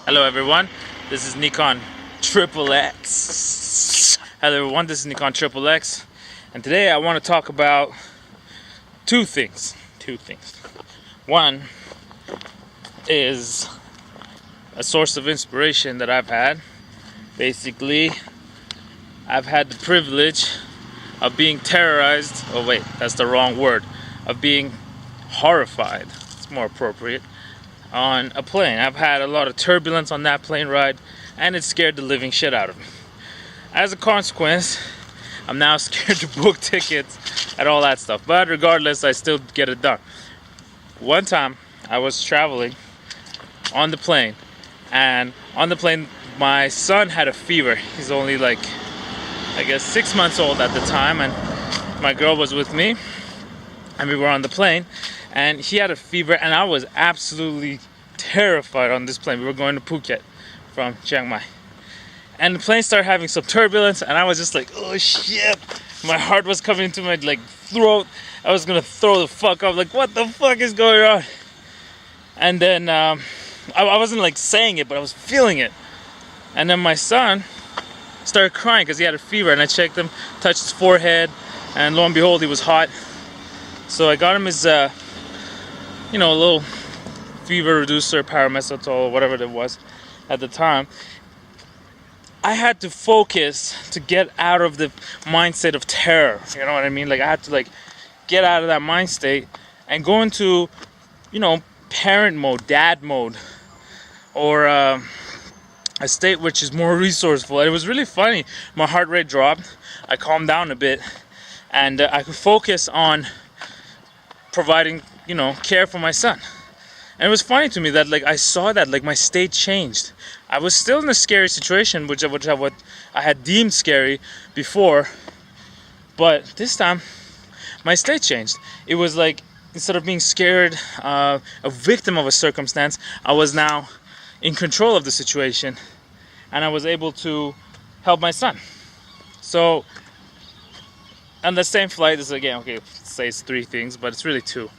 Hello everyone, this is Nikon Triple X. Hello everyone, this is Nikon Triple X, and today I want to talk about two things. One is a source of inspiration that I've had. Basically, I've had the privilege of being terrorized. Oh wait, that's the wrong word. Of being horrified. It's more appropriate. On a plane. I've had a lot of turbulence on that plane ride, and it scared the living shit out of me. As a consequence, I'm now scared to book tickets and all that stuff. But regardless, I still get it done. One time, I was traveling on the plane, and on the plane, my son had a fever. He's only 6 months old at the time, and my girl was with me, and we were on the plane. And he had a fever, and I was absolutely terrified on this plane. We were going to Phuket from Chiang Mai. And the plane started having some turbulence, and I was just like, oh shit. My heart was coming into my throat. I was going to throw the fuck up. What the fuck is going on? And then I wasn't saying it, but I was feeling it. And then my son started crying because he had a fever, and I checked him, touched his forehead, and lo and behold, he was hot. So I got him his a little fever reducer, paramesotol, whatever it was at the time. I had to focus to get out of the mindset of terror. You know what I mean? I had to get out of that mind state and go into, parent mode, dad mode, or a state which is more resourceful. And it was really funny. My heart rate dropped. I calmed down a bit, and I could focus on providing care for my son. And it was funny to me that I saw that my state changed. I was still in a scary situation, which what I had deemed scary before, but this time my state changed. It was instead of being scared, a victim of a circumstance, I was now in control of the situation, and I was able to help my son. So on the same flight, this again, okay, say it's three things, but it's really two.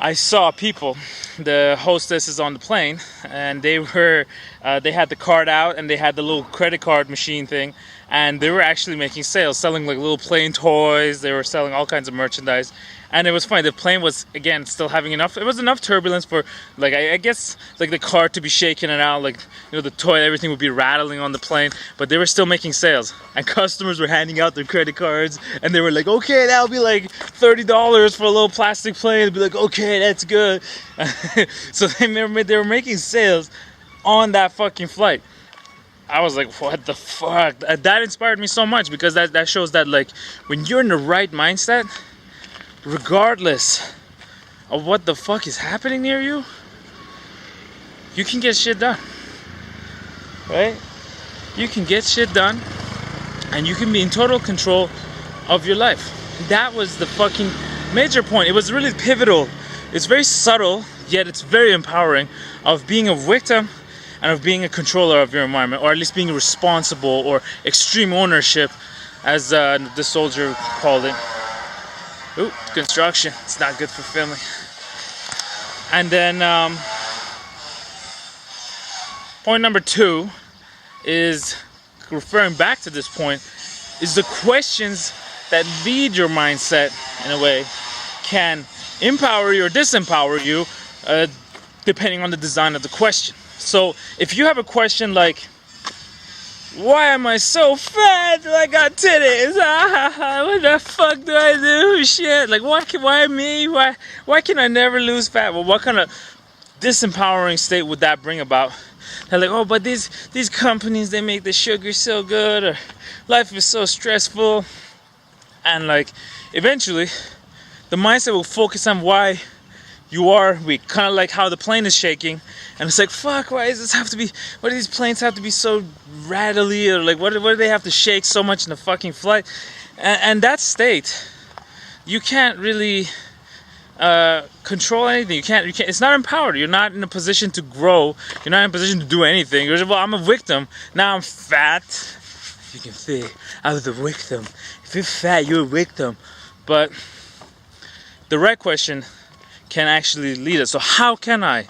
I saw people, the hostesses on the plane, and they had the card out, and they had the little credit card machine thing, and they were actually making sales, selling little plane toys. They were selling all kinds of merchandise, and it was funny. The plane was, again, still having enough. It was enough turbulence for I guess the card to be shaking and out, the toy, everything would be rattling on the plane, but they were still making sales, and customers were handing out their credit cards, and they were okay, that'll be $30 for a little plastic plane. They'd be okay, that's good. So they were making sales on that fucking flight. I was what the fuck? That inspired me so much, because that shows that when you're in the right mindset, regardless of what the fuck is happening near you, you can get shit done. Right? You can get shit done, and you can be in total control of your life. That was the fucking major point. It was really pivotal. It's very subtle, yet it's very empowering, of being a victim and of being a controller of your environment, or at least being responsible, or extreme ownership, as the soldier called it. Ooh, construction. It's not good for filming. And then point number two is, referring back to this point, is the questions that lead your mindset, in a way, can empower you or disempower you, depending on the design of the question. So if you have a question why am I so fat? I got titties. What the fuck do I do? Shit. Why me? Why can I never lose fat? Well, what kind of disempowering state would that bring about? They're oh, but these companies, they make the sugar so good, or life is so stressful. And eventually the mindset will focus on why you are weak, kind of how the plane is shaking, and it's fuck, why do these planes have to be so rattly, or what do they have to shake so much in the fucking flight? And that state, you can't really control anything. You can't, it's not empowered. You're not in a position to grow. You're not in a position to do anything. You're well, I'm a victim. Now I'm fat. You can see I was a victim. If you're fat, you're a victim. But the right question can actually lead us. So how can I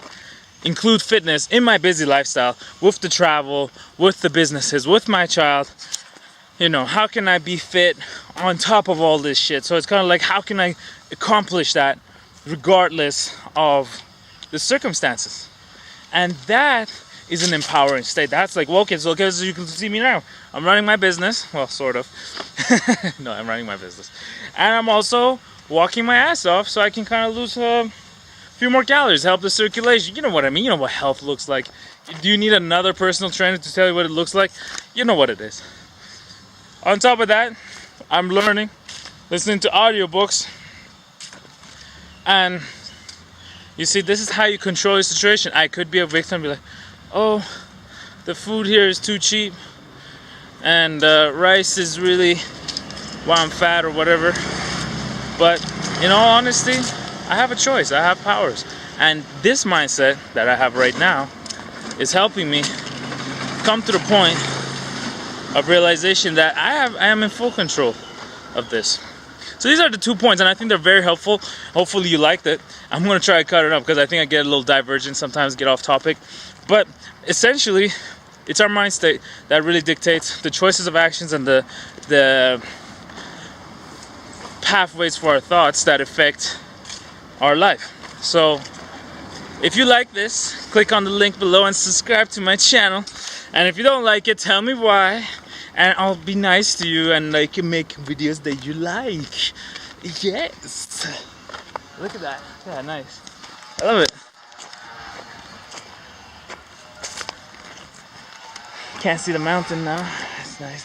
include fitness in my busy lifestyle, with the travel, with the businesses, with my child. You know, how can I be fit on top of all this shit? So it's kind of like, how can I accomplish that regardless of the circumstances? And that is an empowering state. That's like, well, okay, so you can see me now. I'm running my business. Well, sort of. No, I'm running my business. And I'm also walking my ass off so I can kind of lose a few more calories, help the circulation. You know what I mean? You know what health looks like. Do you need another personal trainer to tell you what it looks like? You know what it is. On top of that, I'm learning, listening to audiobooks. And you see, this is how you control your situation. I could be a victim and be like, oh, the food here is too cheap, and rice is really why I'm fat or whatever. But in all honesty, I have a choice. I have powers. And this mindset that I have right now is helping me come to the point of realization that I am in full control of this. So these are the 2 points, and I think they're very helpful. Hopefully you liked it. I'm going to try to cut it up because I think I get a little divergent sometimes, get off topic. But essentially, it's our mind state that really dictates the choices of actions and the pathways for our thoughts that affect our life. So if you like this, click on the link below and subscribe to my channel. And if you don't like it, tell me why, and I'll be nice to you and like make videos that you like. Yes. Look at that. Yeah, nice. I love it. Can't see the mountain now. That's nice.